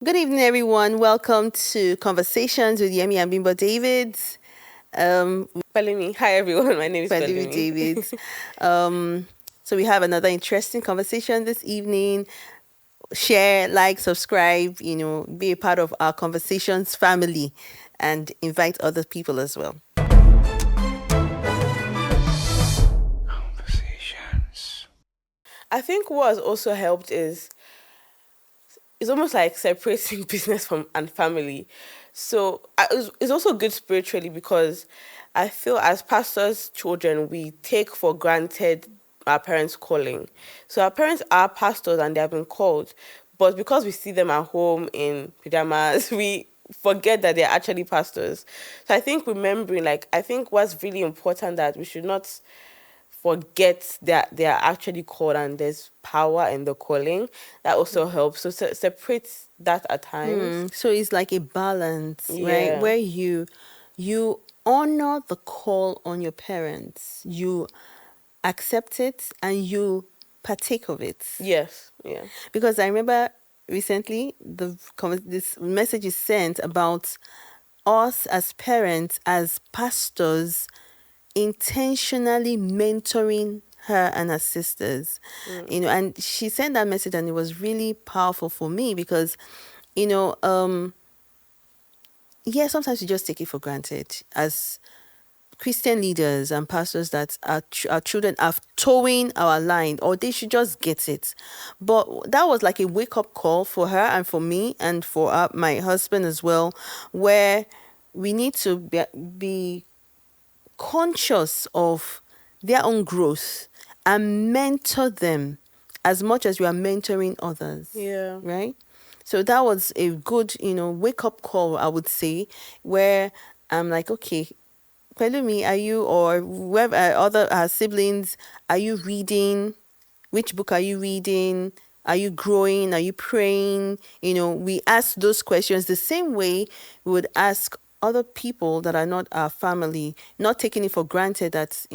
Good evening, everyone. Welcome to Conversations with Yemi and Bimbo Davids. Pelumi. Hi everyone, my name is Pelumi Pelumi. Davids. um, so we have another interesting conversation this evening. Share, like, subscribe. Be a part of our conversations family, and invite other people as well. Conversations. I think what has also helped is it's almost like separating business from and family. So it's also good spiritually because I feel as pastors' children we take for granted our parents' calling. So our parents are pastors and they have been called, but because we see them at home in pajamas, we forget that they're actually pastors. So I think remembering, like, I think what's really important that we should not forget that they are actually called and there's power in the calling. That also helps. So separate that at times. So it's like a balance, right? Yeah. Where you honor the call on your parents, you accept it, and you partake of it. Yes. Yeah. Because I remember recently this message is sent about us as parents, as pastors, intentionally mentoring her and her sisters. And she sent that message, and it was really powerful for me because, you know, um, yeah, sometimes you just take it for granted as Christian leaders and pastors that our children are towing our line, or they should just get it. But that was like a wake up call for her and for me and for my husband as well, where we need to be conscious of their own growth and mentor them as much as we are mentoring others. Yeah. Right? So that was a good, wake up call, I would say, where I'm like, okay, Pelumi, are you, or whoever, other siblings, are you reading? Which book are you reading? Are you growing? Are you praying? We ask those questions the same way we would ask other people that are not our family, not taking it for granted that,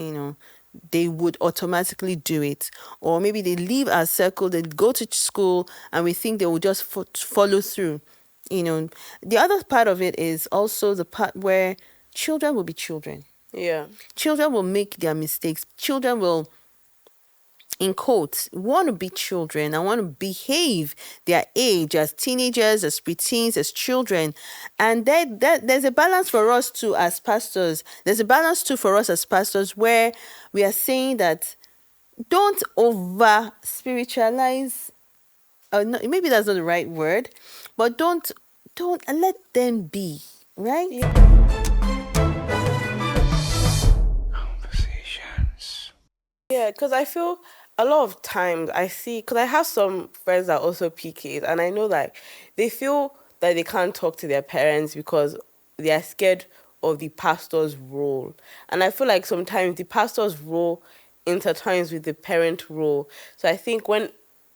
they would automatically do it. Or maybe they leave our circle, they go to school, and we think they will just follow through. The other part of it is also the part where children will be children. Yeah. Children will make their mistakes. Children will, in quotes, want to be children and want to behave their age as teenagers, as preteens, as children. And there's a balance for us too as pastors. There's a balance too for us as pastors where we are saying that don't over spiritualize. No, maybe that's not the right word, but don't let them be, right? Conversations. Yeah, because I feel a lot of times I see, because I have some friends that are also PKs, and I know that they feel that they can't talk to their parents because they are scared of the pastor's role. And I feel like sometimes the pastor's role intertwines with the parent role. So I think when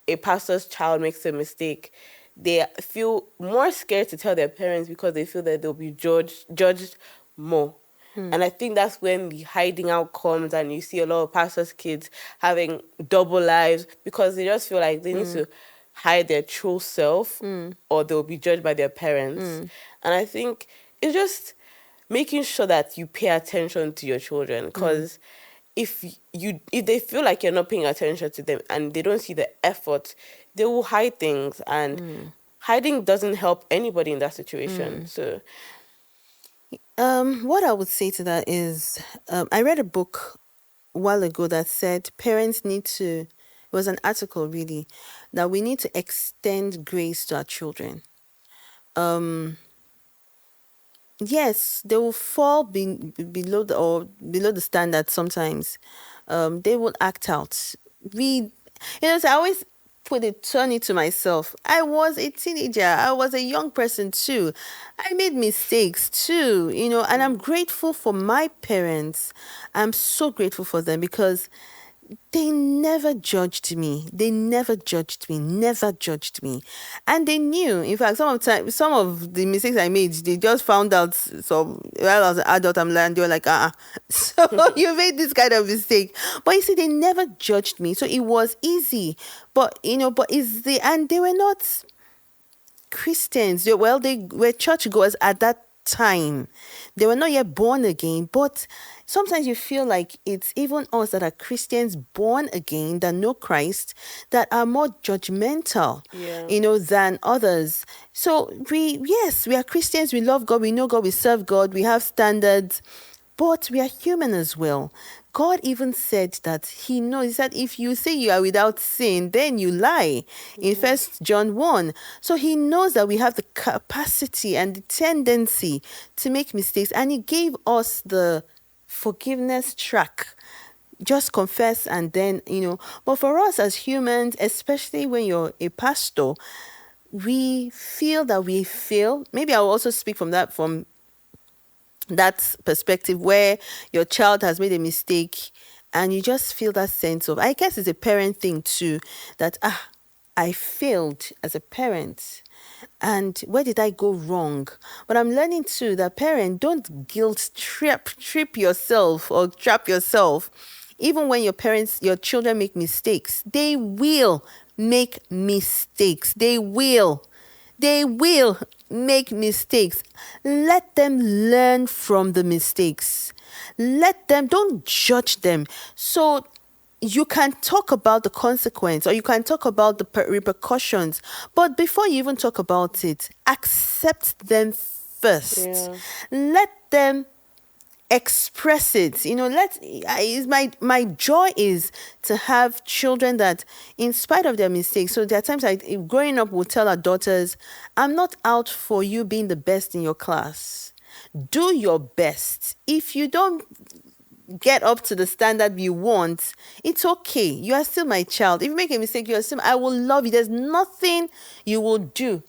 a pastor's child makes a mistake, they feel more scared to tell their parents because they feel that they'll be judged more. And I think that's when the hiding out comes, and you see a lot of pastors' kids having double lives because they just feel like they need to hide their true self or they'll be judged by their parents. And I think it's just making sure that you pay attention to your children because if they feel like you're not paying attention to them and they don't see the effort, they will hide things, and hiding doesn't help anybody in that situation. So What I would say to that is, I read a book a while ago that said parents need to, it was an article really, that we need to extend grace to our children. Yes, they will fall below the standard sometimes. They will act out. So I always turn it to myself. I was a teenager. I was a young person too. I made mistakes too, and I'm grateful for my parents. I'm so grateful for them because they never judged me. They never judged me. Never judged me. And they knew. In fact, some of the mistakes I made, they just found out. So while I was an adult, I'm like, they were like, so you made this kind of mistake. But you see, they never judged me. So it was easy. But and they were not Christians. Well, they were churchgoers at that time. They were not yet born again, but sometimes you feel like it's even us that are Christians born again that know Christ that are more judgmental, Yeah. than others. So yes, we are Christians, we love God, we know God, we serve God, we have standards, but we are human as well. God even said that he knows. He said, if you say you are without sin, then you lie in Yeah. First John 1. So he knows that we have the capacity and the tendency to make mistakes. And he gave us the forgiveness track. Just confess and then, But for us as humans, especially when you're a pastor, we feel that we fail. Maybe I'll also speak from that perspective where your child has made a mistake and you just feel that sense of, I guess it's a parent thing too, that I failed as a parent and where did I go wrong? But I'm learning too that parent, don't guilt trip yourself or trap yourself. Even when your children make mistakes, they will make mistakes. They will make mistakes. Let them learn from the mistakes. Don't judge them. So you can talk about the consequence or you can talk about the repercussions. But before you even talk about it, accept them first. Yeah. Let them express it. My joy is to have children that, in spite of their mistakes, so there are times growing up, will tell our daughters, I'm not out for you being the best in your class. Do your best. If you don't get up to the standard you want, it's okay. You are still my child. If you make a mistake, I will love you. There's nothing you will do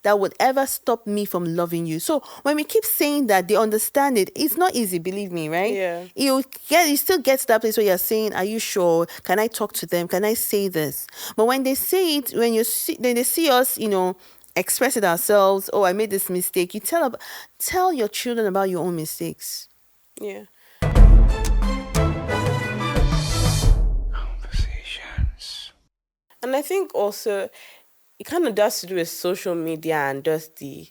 that would ever stop me from loving you. So when we keep saying that, they understand it. It's not easy, believe me, right? Yeah. You still get to that place where you're saying, are you sure? Can I talk to them? Can I say this? But when they say it, when they see us, express it ourselves, oh, I made this mistake. You tell your children about your own mistakes. Yeah. Conversations. And I think also it kind of does to do with social media and just the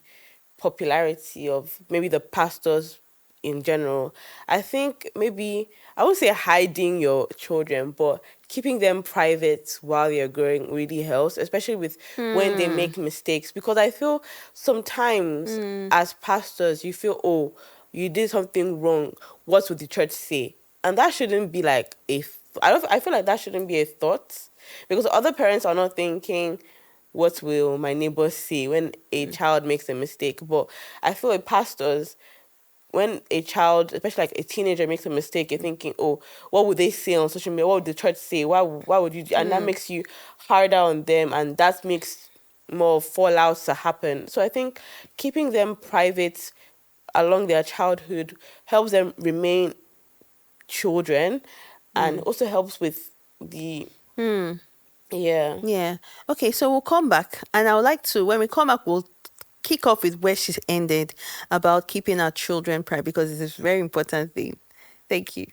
popularity of maybe the pastors in general. I think maybe I would say hiding your children, but keeping them private while they're growing really helps, especially with when they make mistakes. Because I feel sometimes as pastors, you feel, oh, you did something wrong. What would the church say? And that shouldn't be like I feel like that shouldn't be a thought because other parents are not thinking, what will my neighbors say when a child makes a mistake? But I feel like pastors, when a child, especially like a teenager, makes a mistake, you're thinking, oh, what would they say on social media? What would the church say? Why would you do? And that makes you harder on them, and that makes more fallouts to happen. So I think keeping them private along their childhood helps them remain children and also helps with the yeah. Yeah. Okay, so we'll come back. And I would like to, when we come back, we'll kick off with where she ended about keeping our children private because it's a very important thing. Thank you.